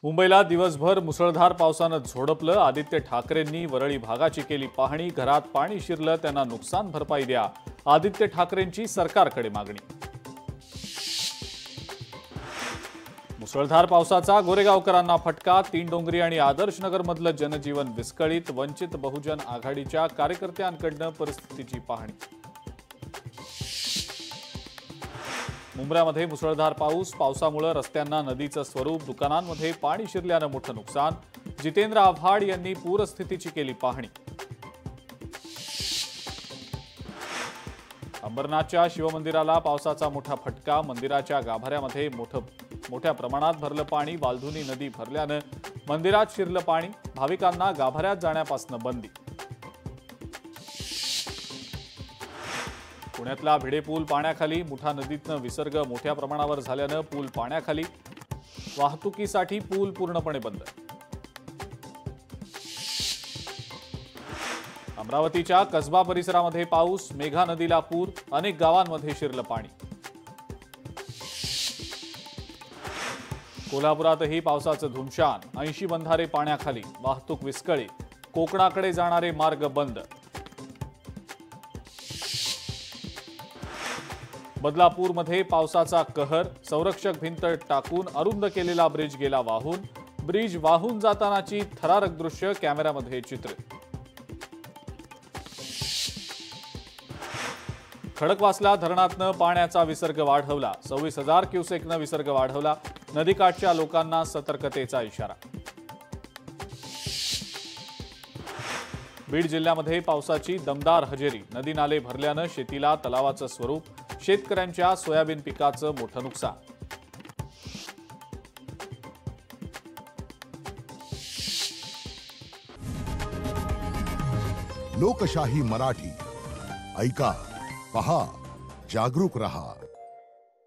मुंबईला दिवसभर मुसळधार पावसानं झोडपलं। आदित्य ठाकरेंनी वरळी भागाची केली पाहणी। घरात पाणी शिरलं, त्यांना नुकसान भरपाई द्या, आदित्य ठाकरेंची सरकारकडे मागणी। मुसळधार पावसाचा गोरेगावकरांना फटका। तीन डोंगरी आणि आदर्शनगरमधलं जनजीवन विस्कळीत। वंचित बहुजन आघाडीच्या कार्यकर्त्यांकडनं परिस्थितीची पाहणी। मुंबईमध्ये मुसळधार पावसामुळे रस्त्यांना नदीचं स्वरूप। दुकानांमध्ये पाणी शिरल्यानं मोठं नुकसान। जितेंद्र आव्हाड यांनी पूरस्थितीची केली पाहणी। अंबरनाथच्या शिवमंदिराला पावसाचा मोठा फटका। मंदिराच्या गाभाऱ्यामध्ये मोठ्या प्रमाणात भरलं पाणी। वालधुनी नदी भरल्यानं मंदिरात शिरलं पाणी। भाविकांना गाभाऱ्यात जाण्यापासून बंदी। पुण्यातला भिडे पूल पाण्याखाली। मुठा नदीतनं विसर्ग मोठ्या प्रमाणावर झाल्यानं पूल पाण्याखाली। वाहतुकीसाठी पूल पूर्णपणे बंद। अमरावतीच्या कसबा परिसरामध्ये पाऊस। मेघा नदीला पूर। अनेक गावांमध्ये शिरलं पाणी। कोल्हापुरातही पावसाचं धुमशान। 80 बंधारे पाण्याखाली। वाहतूक विस्कळीत। कोकणाकडे जाणारे मार्ग बंद। बदलापूरमध्ये पावसाचा कहर। संरक्षक भिंत टाकून अरुंद केलेला ब्रिज गेला वाहून। ब्रिज वाहून जातानाची थरारक दृश्य कॅमेऱ्यामध्ये चित्र। खडकवासला धरणातनं पाण्याचा विसर्ग वाढवला। 26,000 क्युसेकनं विसर्ग वाढवला। नदीकाठच्या लोकांना सतर्कतेचा इशारा। बीड जिल्ह्यामध्ये पावसाची दमदार हजेरी। नदी नाले भरल्यानं शेतीला तलावाचं स्वरूप। शेतकऱ्यांच्या सोयाबीन पिकाचं मोठं नुकसान। लोकशाही मराठी ऐका, पहा, जागरूक रहा।